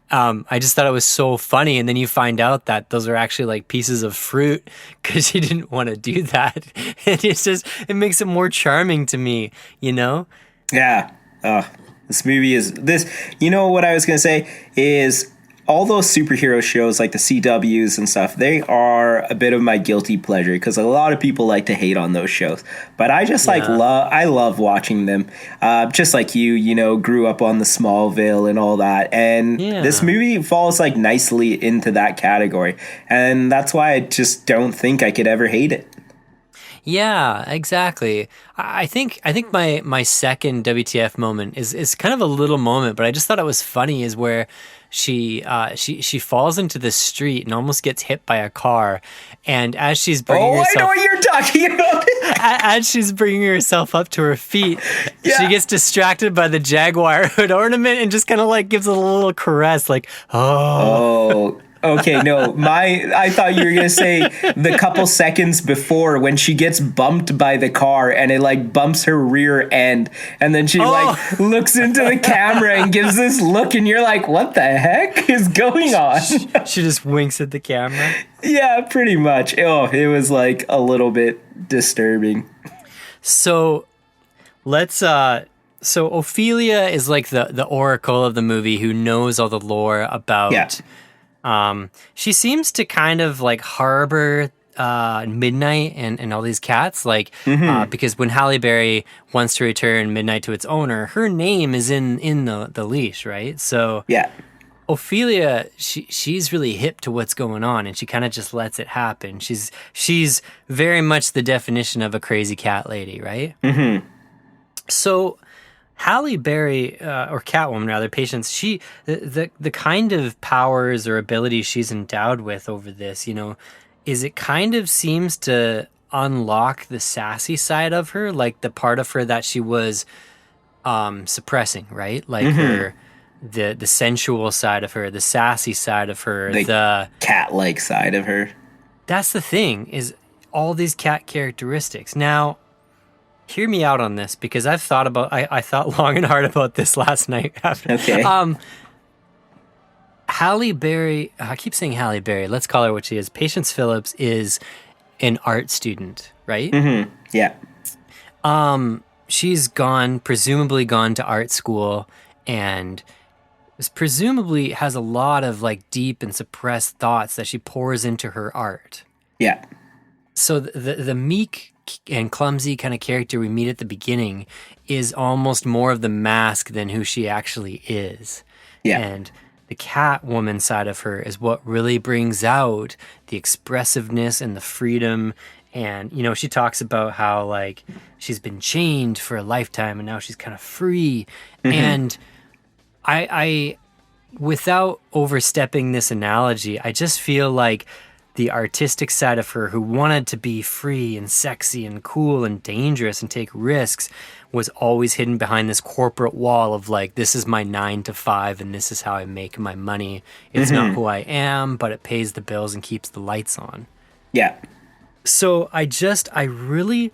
I just thought it was so funny. And then you find out that those are actually like pieces of fruit because she didn't want to do that. And it makes it more charming to me, Yeah. This movie is what I was going to say is, all those superhero shows like the CWs and stuff, they are a bit of my guilty pleasure because a lot of people like to hate on those shows. But I just I love watching them. Just like you, grew up on the Smallville and all that. And this movie falls like nicely into that category. And that's why I just don't think I could ever hate it. Yeah, exactly. I think my second WTF moment is kind of a little moment, but I just thought it was funny, is where she falls into the street and almost gets hit by a car, and as she's bringing herself, I know what you're talking about. As she's bringing herself up to her feet, she gets distracted by the jaguar hood ornament and just kind of like gives it a little caress, like, oh. Okay, no, I thought you were going to say the couple seconds before when she gets bumped by the car and it like bumps her rear end, and then she like looks into the camera and gives this look, and you're like, what the heck is going on? She just winks at the camera. Yeah, pretty much. It was like a little bit disturbing. So so Ophelia is like the oracle of the movie who knows all the lore about... Yeah. She seems to kind of like harbor Midnight and all these cats, like because when Halle Berry wants to return Midnight to its owner, her name is in the leash, right? So yeah, Ophelia, she's really hip to what's going on, and she kind of just lets it happen. She's very much the definition of a crazy cat lady, right? Mm-hmm. So Halle Berry, or Catwoman rather, Patience, the kind of powers or abilities she's endowed with over this, is it kind of seems to unlock the sassy side of her, like the part of her that she was suppressing, right? Like her, the sensual side of her, the sassy side of her, the cat-like side of her. That's the thing, is all these cat characteristics. Now, hear me out on this, because I've thought about, I thought long and hard about this last night. After. Okay. Halle Berry, I keep saying Halle Berry, let's call her what she is. Patience Phillips is an art student, right? Mm-hmm. Yeah. She's presumably gone to art school, and presumably has a lot of like deep and suppressed thoughts that she pours into her art. Yeah. So the meek and clumsy kind of character we meet at the beginning is almost more of the mask than who she actually is. Yeah. And the Catwoman side of her is what really brings out the expressiveness and the freedom. And, you know, she talks about how, like, she's been chained for a lifetime and now she's kind of free. And I, without overstepping this analogy, I just feel like the artistic side of her, who wanted to be free and sexy and cool and dangerous and take risks, was always hidden behind this corporate wall of like, this is my 9 to 5 and this is how I make my money. It's not who I am, but it pays the bills and keeps the lights on. Yeah. So I really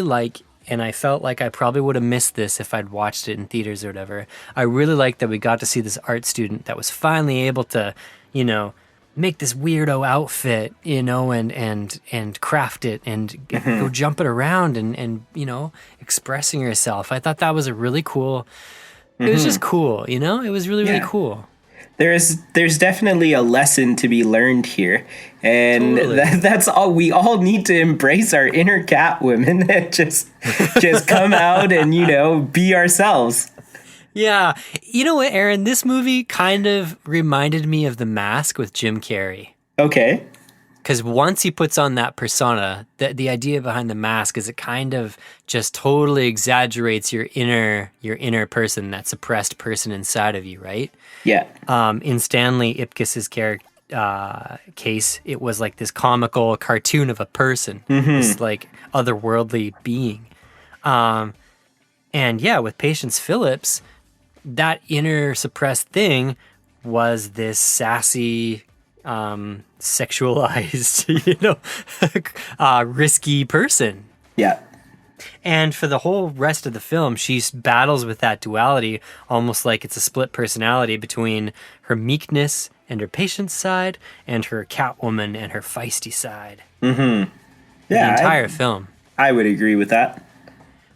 like, and I felt like I probably would have missed this if I'd watched it in theaters or whatever. I really like that we got to see this art student that was finally able to, you know, make this weirdo outfit, you know, and craft it and go jump it around and, you know, expressing herself. I thought that was a really cool, it was just cool, you know, it was really, really cool. There's definitely a lesson to be learned here. And Totally. that's all. We all need to embrace our inner Catwoman and just come out and, you know, be ourselves. Yeah. You know what, Aaron? This movie kind of reminded me of The Mask with Jim Carrey. Okay. Because once he puts on that persona, the idea behind the mask is it kind of just totally exaggerates your inner person, that suppressed person inside of you, right? Yeah. In Stanley Ipkiss's case, it was like this comical cartoon of a person, this like otherworldly being. And yeah, with Patience Phillips, that inner suppressed thing was this sassy, sexualized, you know, risky person. Yeah. And for the whole rest of the film, she battles with that duality, almost like it's a split personality between her meekness and her patient side and her Catwoman and her feisty side. Yeah. The entire film. I would agree with that.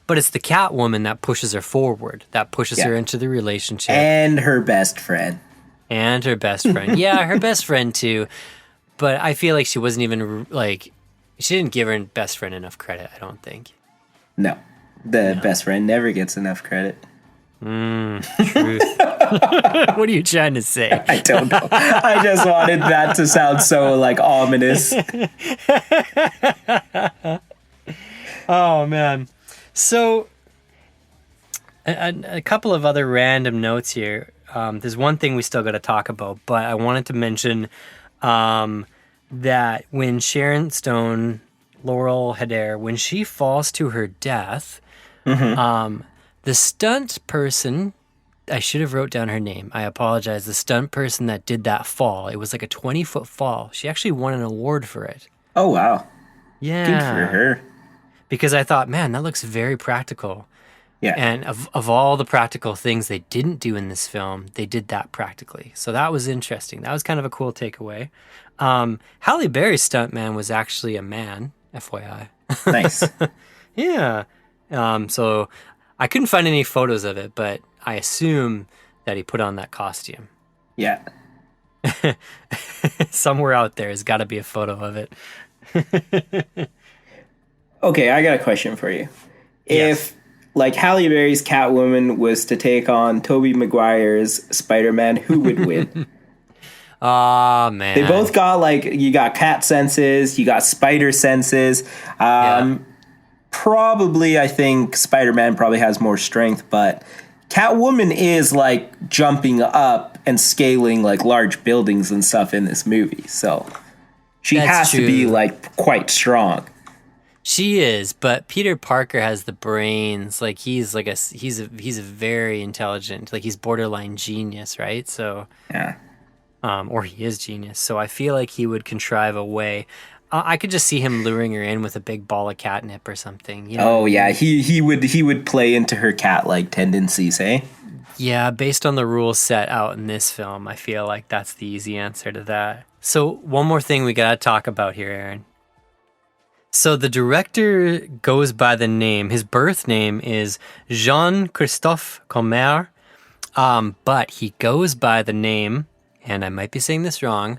But it's the Catwoman that pushes her forward, that pushes her into the relationship. And her best friend. And her best friend. Yeah, her best friend too. But I feel like she wasn't even, like, she didn't give her best friend enough credit, I don't think. No. The best friend never gets enough credit. Truth. What are you trying to say? I don't know. I just wanted that to sound so, like, ominous. Oh, man. So, a couple of other random notes here. There's one thing we still got to talk about, but I wanted to mention that when Sharon Stone, Laurel Hedder, when she falls to her death, the stunt person, I should have wrote down her name. I apologize. The stunt person that did that fall, it was like a 20-foot fall. She actually won an award for it. Oh, wow. Yeah. Good for her. Because I thought, man, that looks very practical. Yeah. And of all the practical things they didn't do in this film, they did that practically. So that was interesting. That was kind of a cool takeaway. Halle Berry's stuntman was actually a man, FYI. Nice. Yeah. So I couldn't find any photos of it, but I assume that he put on that costume. Yeah. Somewhere out there has got to be a photo of it. Okay, I got a question for you. Yes. If, like, Halle Berry's Catwoman was to take on Tobey Maguire's Spider-Man, who would win? Oh, man. They both got, like, you got cat senses, you got spider senses. Probably, I think Spider-Man probably has more strength, but Catwoman is, like, jumping up and scaling, like, large buildings and stuff in this movie. So she That's has true. to be, like, quite strong. She is, but Peter Parker has the brains. Like he's a very intelligent, like he's borderline genius, right? So Yeah. Or he is genius. So I feel like he would contrive a way. I could just see him luring her in with a big ball of catnip or something. You know? Oh yeah, he would play into her cat-like tendencies, eh? Yeah, based on the rules set out in this film, I feel like that's the easy answer to that. So one more thing we gotta talk about here, Aaron. So the director goes by the name, his birth name is Jean-Christophe Commer, but he goes by the name, and I might be saying this wrong,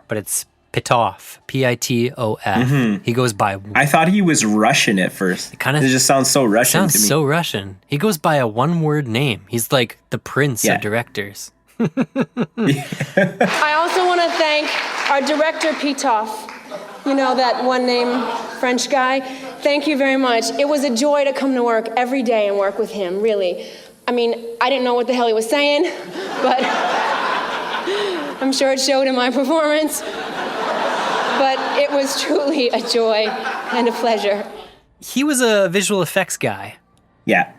but it's Pitof, Pitof. Mm-hmm. He goes by... I thought he was Russian at first. It just sounds so Russian to me. Sounds so Russian. He goes by a one-word name. He's like the prince of directors. I also want to thank our director, Pitof. You know, that one-name French guy. Thank you very much. It was a joy to come to work every day and work with him, really. I mean, I didn't know what the hell he was saying, but I'm sure it showed in my performance. But it was truly a joy and a pleasure. He was a visual effects guy. Yeah.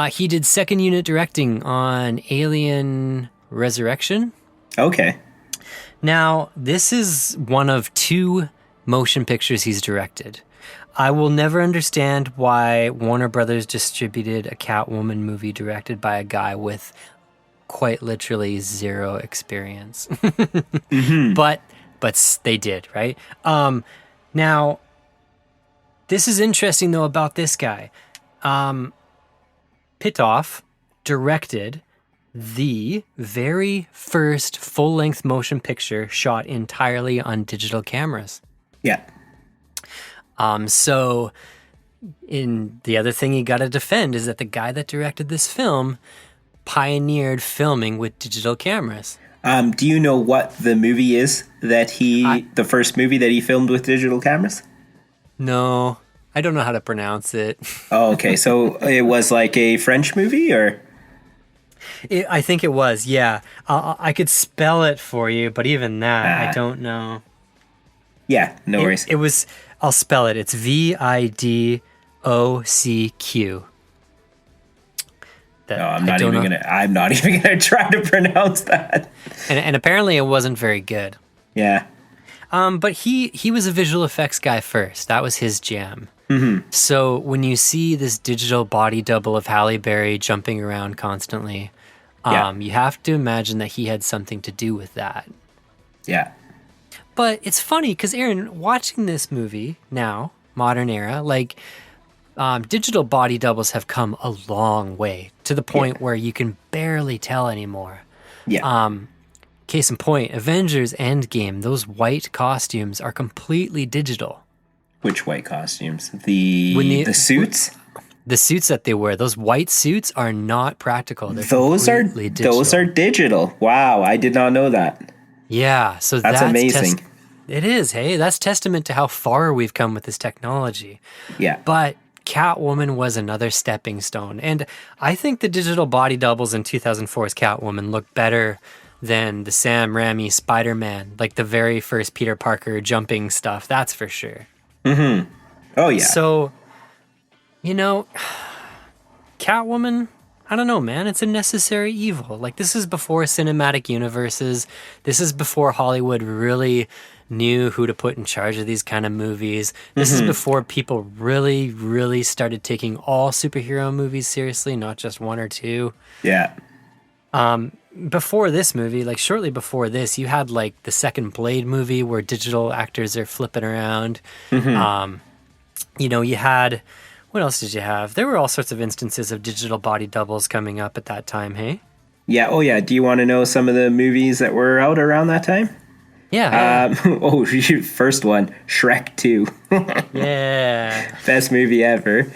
He did second unit directing on Alien Resurrection. Okay. Now, this is one of 2 motion pictures he's directed. I will never understand why Warner Brothers distributed a Catwoman movie directed by a guy with quite literally 0 experience. Mm-hmm. But they did, right? Now, this is interesting, though, about this guy. Pitof directed the very first full-length motion picture shot entirely on digital cameras. Yeah. So in the other thing you got to defend is that the guy that directed this film pioneered filming with digital cameras. Do you know what the movie is that the first movie that he filmed with digital cameras? No, I don't know how to pronounce it. Oh, okay. So it was like a French movie, or? I think it was, yeah. I could spell it for you, but even that, I don't know. Yeah, no worries. It was, I'll spell it. It's VIDOCQ. No, I'm not even gonna try to pronounce that. And apparently it wasn't very good. Yeah. But he was a visual effects guy first. That was his jam. Mm-hmm. So when you see this digital body double of Halle Berry jumping around constantly, you have to imagine that he had something to do with that. Yeah. But it's funny because, Aaron, watching this movie now, modern era, like digital body doubles have come a long way to the point where you can barely tell anymore. Yeah. Case in point, Avengers Endgame, those white costumes are completely digital. Which white costumes? The suits? The suits that they wear, those white suits are not practical. They're those are digital. Wow, I did not know that. Yeah, so that's amazing. It is, hey? That's testament to how far we've come with this technology. Yeah. But Catwoman was another stepping stone. And I think the digital body doubles in 2004's Catwoman look better than the Sam Raimi Spider-Man, like the very first Peter Parker jumping stuff, that's for sure. Mm-hmm. Oh, yeah. So, Catwoman, I don't know, man. It's a necessary evil. Like, this is before cinematic universes. This is before Hollywood really knew who to put in charge of these kind of movies. This is before people really, really started taking all superhero movies seriously, not just one or two. Yeah. Before this movie, like shortly before this, you had like the second Blade movie where digital actors are flipping around. You had... What else did you have? There were all sorts of instances of digital body doubles coming up at that time, hey? Yeah, oh yeah. Do you want to know some of the movies that were out around that time? Yeah. First one, Shrek 2. Yeah. Best movie ever.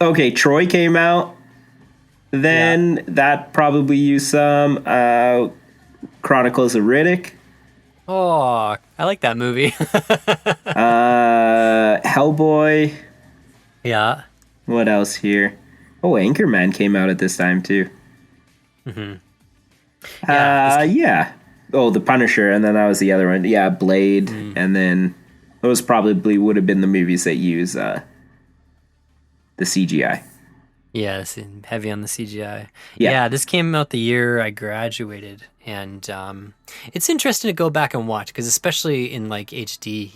Okay, Troy came out. Then that probably used some Chronicles of Riddick. Oh, I like that movie. Hellboy. Yeah. What else here? Oh, Anchorman came out at this time too. Yeah. Oh, The Punisher, and then that was the other one. Yeah, Blade, and then Those probably would have been the movies that use the CGI. Yes, and heavy on the CGI. Yeah. Yeah, this came out the year I graduated, and it's interesting to go back and watch because, especially in like HD,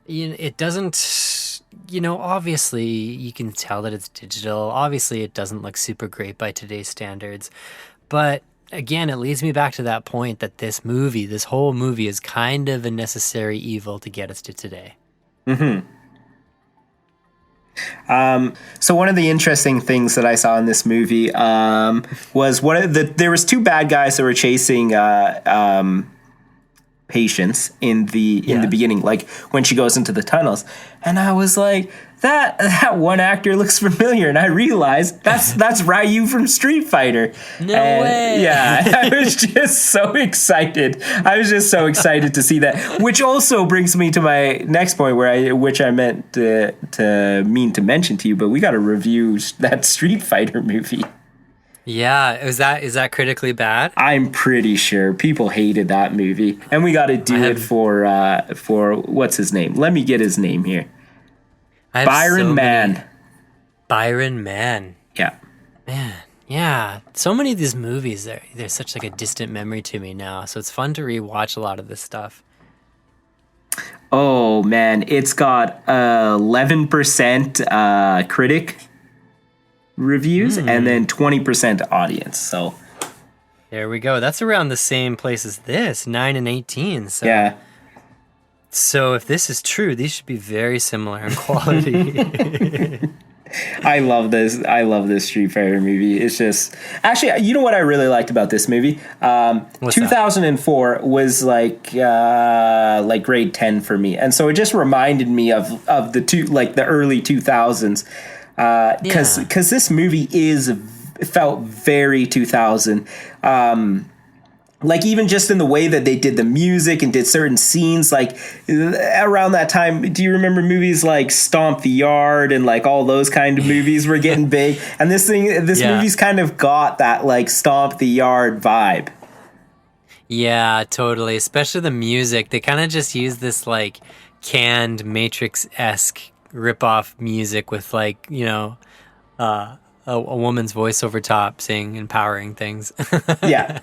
it doesn't. Obviously, you can tell that it's digital. Obviously, it doesn't look super great by today's standards, but again, it leads me back to that point that this whole movie, is kind of a necessary evil to get us to today. Mm-hmm. So one of the interesting things that I saw in this movie was there was two bad guys that were chasing patients in the beginning, like when she goes into the tunnels, and I was like, that one actor looks familiar, and I realized that's Ryu from Street Fighter. No way. Yeah, I was just so excited. To see that, which also brings me to my next point, which I meant to mention to you, but we got to review that Street Fighter movie. Yeah, is that critically bad? I'm pretty sure people hated that movie, and we got to do it for what's his name? Let me get his name here. Byron Mann. Byron Mann. Yeah. Man, yeah. So many of these movies, they're such like a distant memory to me now. So it's fun to rewatch a lot of this stuff. Oh man, it's got 11% critic reviews and then 20% audience. So there we go. That's around the same place as this, 9 and 18. So yeah. So if this is true, these should be very similar in quality. I love this Street Fighter movie. It's just, actually, you know what I really liked about this movie? 2004 was like grade 10 for me, and so it just reminded me of the early 2000s. Because this movie felt very 2000. Like even just in the way that they did the music and did certain scenes, like around that time, do you remember movies like Stomp the Yard and like all those kind of movies were getting big? And this movie's kind of got that like Stomp the Yard vibe. Yeah, totally. Especially the music. They kind of just use this like canned Matrix-esque rip-off music with like, a woman's voice over top saying empowering things. Yeah.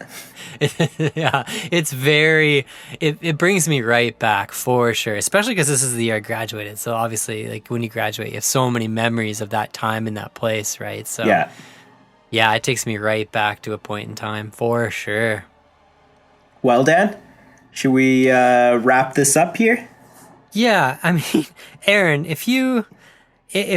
Yeah, it's very, it brings me right back for sure, especially because this is the year I graduated. So obviously, like when you graduate, you have so many memories of that time in that place, right? So yeah, it takes me right back to a point in time for sure. Well, Dan, should we wrap this up here? Yeah, I mean, Aaron, if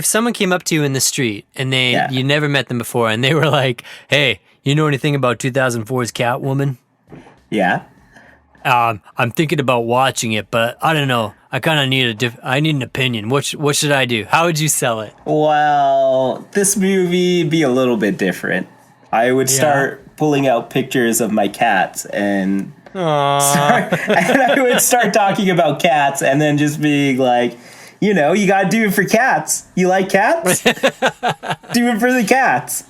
someone came up to you in the street and you never met them before and they were like, "Hey, you know anything about 2004's Catwoman?" Yeah. I'm thinking about watching it, but I don't know. I kind of need an opinion. What should I do? How would you sell it? Well, this movie be a little bit different. I would start pulling out pictures of my cats and I would start talking about cats and then just being like, you gotta do it for cats. You like cats? Do it for the cats.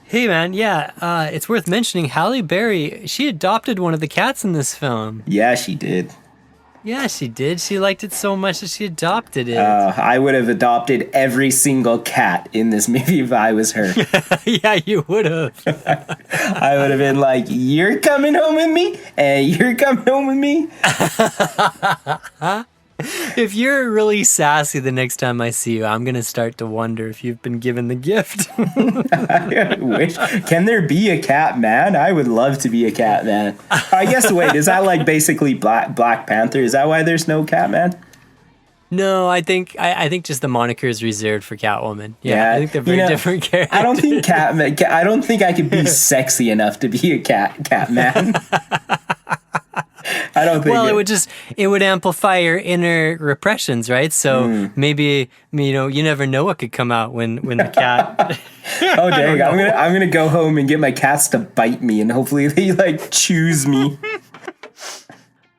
Hey man, it's worth mentioning Halle Berry, she adopted one of the cats in this film. Yeah, she did. Yeah, she did. She liked it so much that she adopted it. I would have adopted every single cat in this movie if I was her. Yeah, you would have. I would have been like, "You're coming home with me, and you're coming home with me." If you're really sassy the next time I see you, I'm going to start to wonder if you've been given the gift. I wish. Can there be a cat man? I would love to be a cat man. I guess, wait, is that like basically Black Panther? Is that why there's no cat man? No, I think just the moniker is reserved for Catwoman. Yeah, I think they're very different characters. I don't think I could be sexy enough to be a cat man. I don't think. Well, it would amplify your inner repressions, right? So maybe you never know what could come out when the cat. Oh dang! I'm gonna go home and get my cats to bite me, and hopefully they like choose me.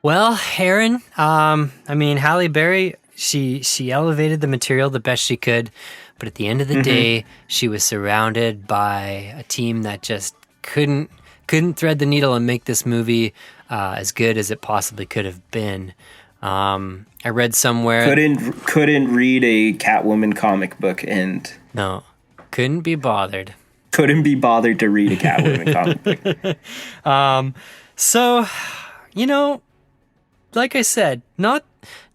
Well, Aaron, I mean Halle Berry, she elevated the material the best she could, but at the end of the day, she was surrounded by a team that just couldn't thread the needle and make this movie as good as it possibly could have been. I read somewhere couldn't read a Catwoman comic book and no, couldn't be bothered. Couldn't be bothered to read a Catwoman comic book. So, like I said, not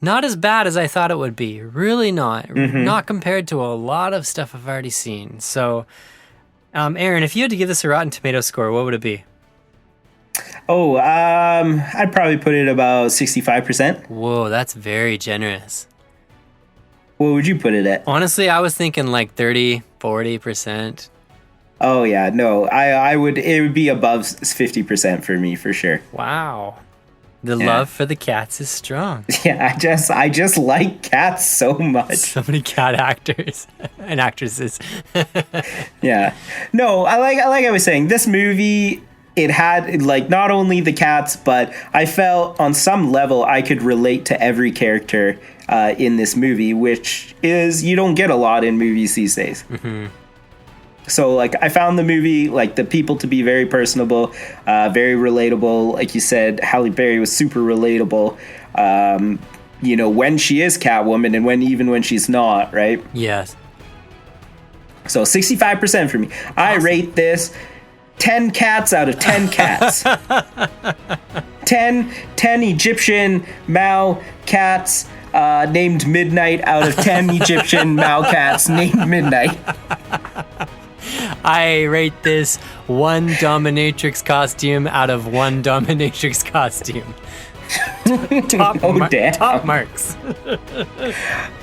as bad as I thought it would be. Really not. Not compared to a lot of stuff I've already seen. So, Aaron, if you had to give this a Rotten Tomato score, what would it be? Oh, I'd probably put it about 65%. Whoa, that's very generous. What would you put it at? Honestly, I was thinking like 30, 40%. Oh yeah, no, it would be above 50% for me for sure. Wow. The love for the cats is strong. Yeah, I just like cats so much. So many cat actors and actresses. Yeah. No, like I was saying, this movie, it had like not only the cats, but I felt on some level I could relate to every character in this movie, which is you don't get a lot in movies these days. So like I found the movie, like the people to be very personable, very relatable. Like you said, Halle Berry was super relatable. When she is Catwoman and even when she's not, right? Yes. So 65% for me. Awesome. I rate this 10 cats out of 10 cats. 10 Egyptian Mao cats named Midnight out of 10 Egyptian Mao cats named Midnight. I rate this 1 dominatrix costume out of 1 dominatrix costume. Top marks.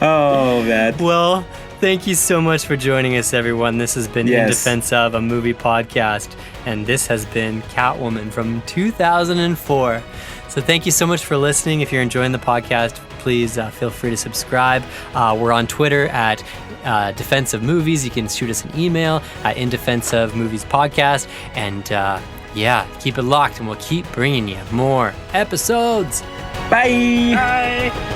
Oh, man. Well, thank you so much for joining us, everyone. This has been In Defense of, a movie podcast, and this has been Catwoman from 2004. So thank you so much for listening. If you're enjoying the podcast, please feel free to subscribe. We're on Twitter at Defense of Movies. You can shoot us an email at In Defense of Movies Podcast. And keep it locked and we'll keep bringing you more episodes. Bye. Bye.